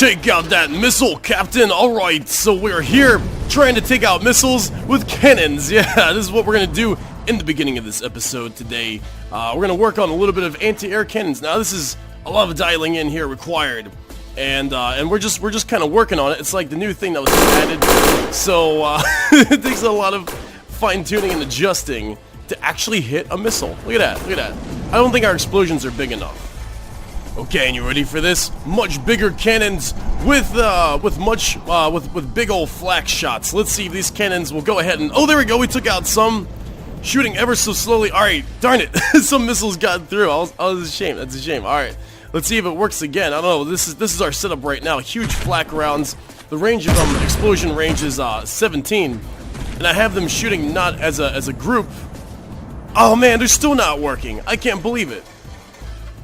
Take out that missile, Captain. Alright, so we're here trying to take out missiles with cannons. Yeah, this is what we're going to do in the beginning of this episode today. We're going to work on a little bit of anti-air cannons. Now, this is a lot of dialing in here required. And we're just kind of working on it. It's like the new thing that was added. So, it takes a lot of fine-tuning and adjusting to actually hit a missile. Look at that, look at that. I don't think our explosions are big enough. Okay, and you ready for this? Much bigger cannons with big old flak shots. Let's see if these cannons will go ahead and... Oh, there we go, we took out some. Shooting ever so slowly. Alright, darn it. Some missiles got through. I was ashamed. That's a shame. Alright, let's see if it works again. I don't know. This is our setup right now. Huge flak rounds. The range of them, explosion range is 17. And I have them shooting not as a group. Oh man, they're still not working. I can't believe it.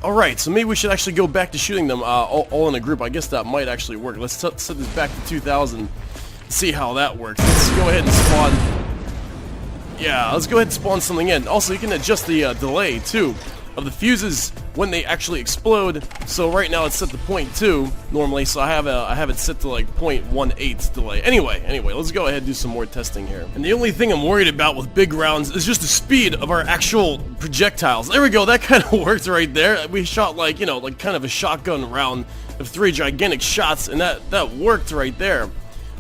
Alright, so maybe we should actually go back to shooting them all in a group. I guess that might actually work. Let's set this back to 2000. See how that works. Let's go ahead and spawn. Yeah, let's go ahead and spawn something in. Also, you can adjust the delay, too, of the fuses when they actually explode. So right now it's set to 0.2 normally, so I have it set to like 0.18 delay. Anyway, let's go ahead and do some more testing here. And the only thing I'm worried about with big rounds is just the speed of our actual projectiles. There we go, that kind of worked right there. We shot like, you know, like kind of a shotgun round of 3 gigantic shots, and that worked right there.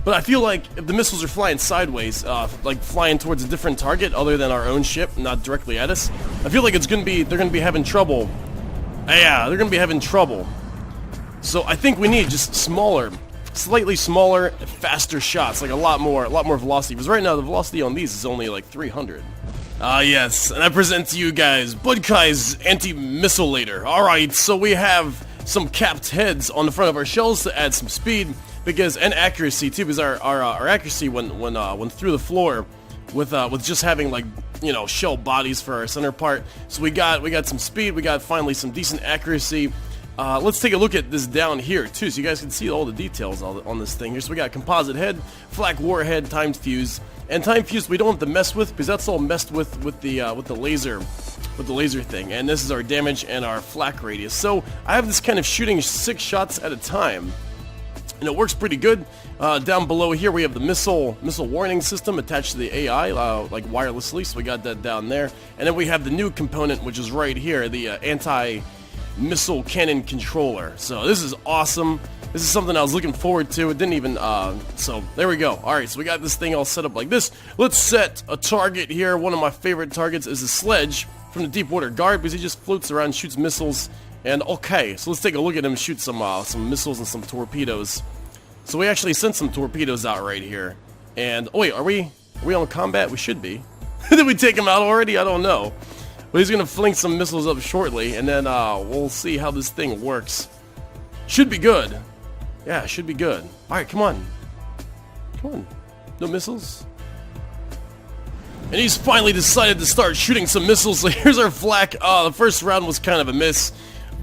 But I feel like if the missiles are flying sideways, like flying towards a different target other than our own ship, not directly at us, I feel like they're gonna be having trouble. Yeah, they're gonna be having trouble. So I think we need just slightly smaller, faster shots, like a lot more velocity. Because right now the velocity on these is only like 300. Yes, and I present to you guys Budkai's anti-missilator. Alright, so we have some capped heads on the front of our shells to add some speed. And accuracy too, because our accuracy when through the floor with just having, like, you know, shell bodies for our center part. So we got some speed, we got finally some decent accuracy. Let's take a look at this down here too, so you guys can see all the details on this thing here. So we got composite head, flak warhead, timed fuse, and timed fuse we don't have to mess with because that's all messed with the laser thing. And this is our damage and our flak radius. So I have this kind of shooting 6 shots at a time. And it works pretty good. Down below here we have the missile warning system attached to the AI, like wirelessly, so we got that down there. And then we have the new component, which is right here, the anti-missile cannon controller. So this is awesome. This is something I was looking forward to. It didn't even, so there we go. Alright, so we got this thing all set up like this. Let's set a target here. One of my favorite targets is the sledge from the Deepwater Guard, because he just floats around and shoots missiles. And okay, so let's take a look at him shoot some missiles and some torpedoes. So we actually sent some torpedoes out right here. And oh wait, are we on combat? We should be. Did we take him out already? I don't know. But he's gonna fling some missiles up shortly, and then we'll see how this thing works. Should be good. Yeah, should be good. All right, come on. No missiles. And he's finally decided to start shooting some missiles. So here's our flak. The first round was kind of a miss.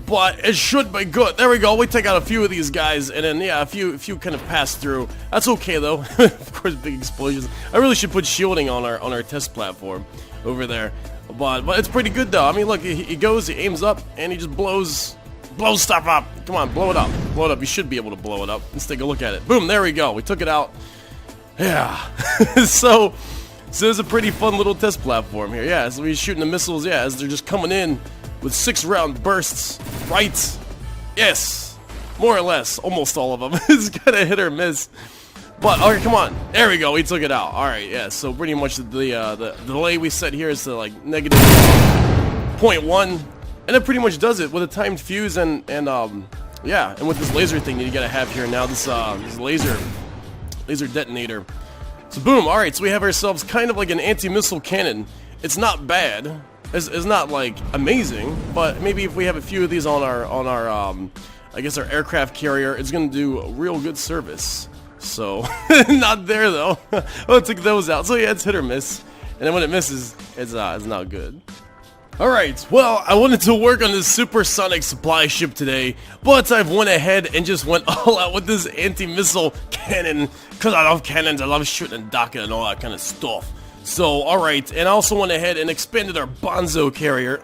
But it should be good. There we go. We take out a few of these guys, and then yeah, a few kind of pass through. That's okay though. Of course, big explosions. I really should put shielding on our test platform over there. But it's pretty good though. I mean, look, he goes, he aims up, and he just blows stuff up. Come on, blow it up. Blow it up. You should be able to blow it up. Let's take a look at it. Boom. There we go. We took it out. Yeah. So it's a pretty fun little test platform here. Yeah. So we're shooting the missiles. Yeah, as they're just coming in. With 6-round bursts, right? Yes, more or less, almost all of them. It's kind of hit or miss. But alright, come on. There we go. We took it out. All right, yeah. So pretty much the delay we set here is to like negative 0.1, and it pretty much does it with a timed fuse and yeah, and with this laser thing that you gotta have here now. This laser detonator. So boom. All right, so we have ourselves kind of like an anti-missile cannon. It's not bad. It's not like amazing, but maybe if we have a few of these on our I guess our aircraft carrier, it's gonna do real good service. So not there though. Oh, took those out. So yeah, it's hit or miss, and then when it misses, it's not good. Alright, well, I wanted to work on this supersonic supply ship today, but I've went ahead and just went all out with this anti-missile cannon, because I love cannons, I love shooting and docking and all that kind of stuff. So, alright, and I also went ahead and expanded our Bonzo carrier,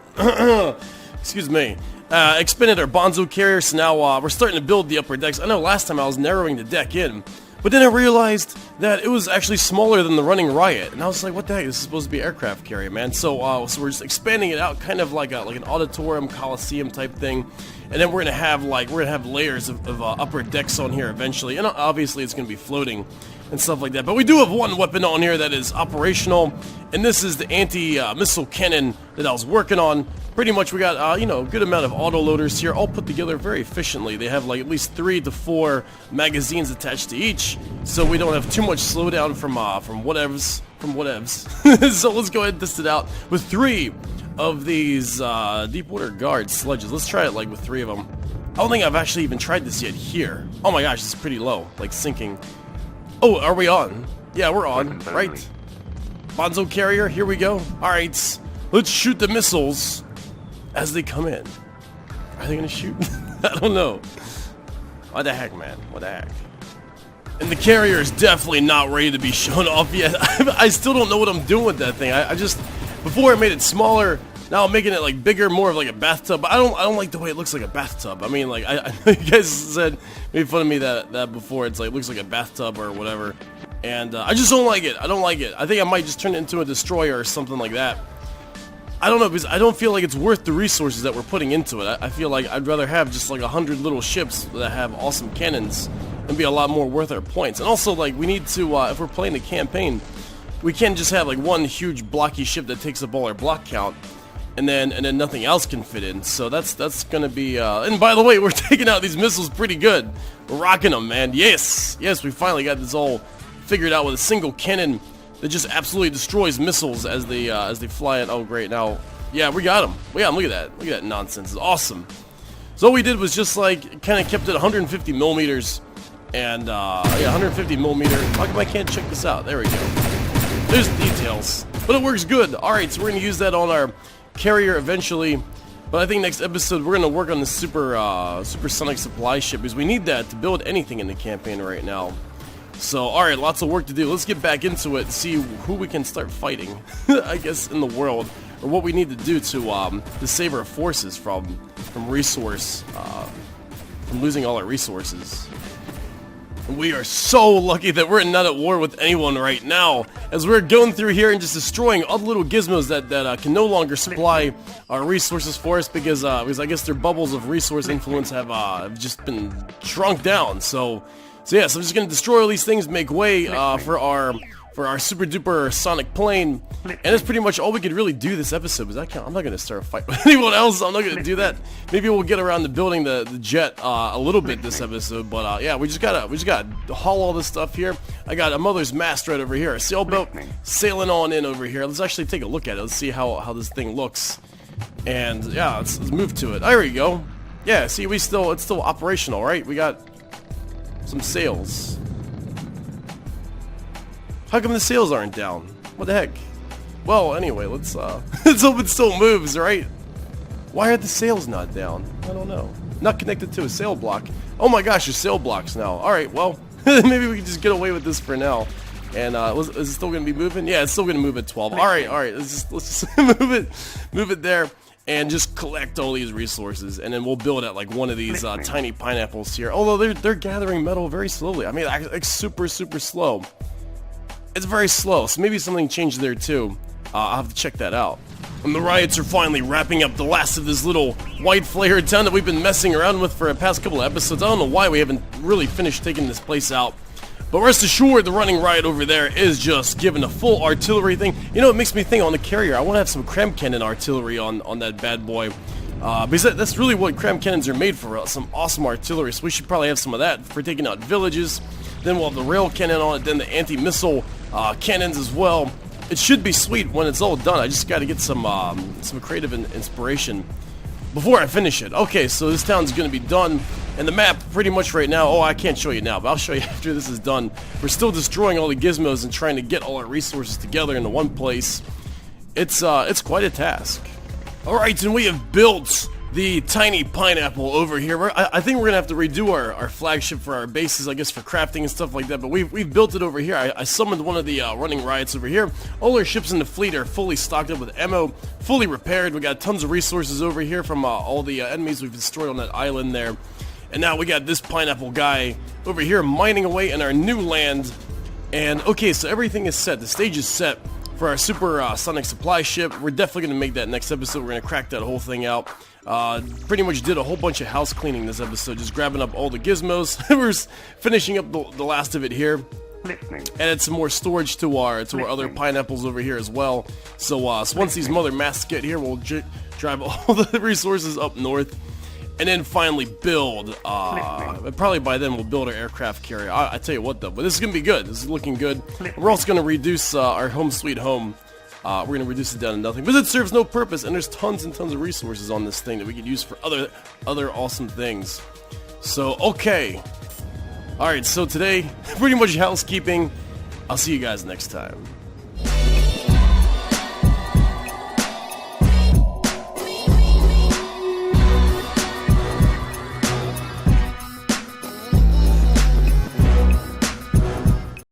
excuse me, expanded our Bonzo carrier, so now we're starting to build the upper decks. I know last time I was narrowing the deck in, but then I realized that it was actually smaller than the running Riot, and I was like, what the heck, this is supposed to be aircraft carrier, man. So we're just expanding it out, kind of like an auditorium, coliseum type thing, and then we're gonna have layers of upper decks on here eventually, and obviously it's gonna be floating and stuff like that. But we do have one weapon on here that is operational, and this is the anti-missile cannon that I was working on. Pretty much we got, you know, a good amount of autoloaders here, all put together very efficiently. They have like at least 3 to 4 magazines attached to each, so we don't have too much slowdown from whatevs. So let's go ahead and test it out with 3 of these Deepwater Guard sledges. Let's try it like with 3 of them. I don't think I've actually even tried this yet here. Oh my gosh, it's pretty low, like sinking. Oh, are we on? Yeah, we're on, right? Bonzo carrier, here we go. Alright, let's shoot the missiles as they come in. Are they gonna shoot? I don't know. What the heck, man? What the heck? And the carrier is definitely not ready to be shown off yet. I still don't know what I'm doing with that thing. I just, before I made it smaller, now I'm making it like bigger, more of like a bathtub. But I don't like the way it looks like a bathtub. I mean, like I know you guys said, made fun of me that before. It's like it looks like a bathtub or whatever, and I just don't like it. I don't like it. I think I might just turn it into a destroyer or something like that. I don't know, because I don't feel like it's worth the resources that we're putting into it. I feel like I'd rather have just like 100 little ships that have awesome cannons and be a lot more worth our points. And also, like, we need to, if we're playing the campaign, we can't just have like one huge blocky ship that takes up all our block count, and then nothing else can fit in. So that's gonna be. And by the way, we're taking out these missiles pretty good. We're rocking them, man. Yes, we finally got this all figured out with a single cannon that just absolutely destroys missiles as they fly in. Oh great, now, yeah, we got them. Look at that. Look at that nonsense. It's awesome. So all we did was just like kind of kept it 150 millimeters, and yeah, 150 millimeter. How come I can't check this out? There we go. There's the details, but it works good. All right, so we're gonna use that on our carrier eventually. But I think next episode we're gonna work on the supersonic supply ship, because we need that to build anything in the campaign right now. So, alright, lots of work to do. Let's get back into it and see who we can start fighting, I guess, in the world, or what we need to do to save our forces from losing all our resources. And we are so lucky that we're not at war with anyone right now, as we're going through here and just destroying all the little gizmos that can no longer supply our resources for us, because I guess their bubbles of resource influence have just been shrunk down. So yeah, so I'm just gonna destroy all these things, make way for our super duper sonic plane, and that's pretty much all we could really do this episode. Because I'm not gonna start a fight with anyone else. I'm not gonna do that. Maybe we'll get around to building the jet a little bit this episode. But yeah, we just gotta haul all this stuff here. I got a mother's mast right over here, a sailboat sailing on in over here. Let's actually take a look at it. Let's see how this thing looks. And yeah, let's move to it. There we go. Yeah, see, it's still operational, right? We got some sails. How come the sails aren't down? What the heck? Well, anyway, let's hope it still moves, right? Why are the sails not down? I don't know. Not connected to a sail block. Oh my gosh, there's sail blocks now. Alright, well, maybe we can just get away with this for now. And is it still gonna be moving? Yeah, it's still gonna move at 12. Alright, let's just move it there. And just collect all these resources, and then we'll build at like one of these tiny pineapples here. Although they're gathering metal very slowly. I mean, like super slow. It's very slow, so maybe something changed there too. I'll have to check that out. And the riots are finally wrapping up the last of this little white flare town that we've been messing around with for the past couple of episodes. I don't know why we haven't really finished taking this place out. But rest assured, the running riot over there is just giving a full artillery thing. You know, it makes me think on the carrier, I want to have some cram cannon artillery on that bad boy. Because that's really what cram cannons are made for, some awesome artillery. So we should probably have some of that for taking out villages. Then we'll have the rail cannon on it, then the anti-missile cannons as well. It should be sweet when it's all done. I just got to get some creative inspiration before I finish it. Okay, so this town's going to be done, and the map pretty much right now, oh, I can't show you now, but I'll show you after this is done. We're still destroying all the gizmos and trying to get all our resources together into one place. It's quite a task. Alright, and we have built the tiny pineapple over here. I think we're gonna have to redo our flagship for our bases, I guess, for crafting and stuff like that, but we've built it over here. I summoned one of the running riots over here. All our ships in the fleet are fully stocked up with ammo, fully repaired. We got tons of resources over here from all the enemies we've destroyed on that island there. And now we got this pineapple guy over here mining away in our new land. And okay, so everything is set. The stage is set for our super sonic supply ship. We're definitely going to make that next episode. We're going to crack that whole thing out. Pretty much did a whole bunch of house cleaning this episode, just grabbing up all the gizmos. We're finishing up the last of it here. Added some more storage to our other pineapples over here as well. So once these mother masks get here, we'll drive all the resources up north. And then finally build, probably by then we'll build our aircraft carrier. I tell you what though, but this is going to be good. This is looking good. We're also going to reduce our home sweet home. We're going to reduce it down to nothing. Because it serves no purpose, and there's tons and tons of resources on this thing that we could use for other awesome things. So, okay. Alright, so today, pretty much housekeeping. I'll see you guys next time.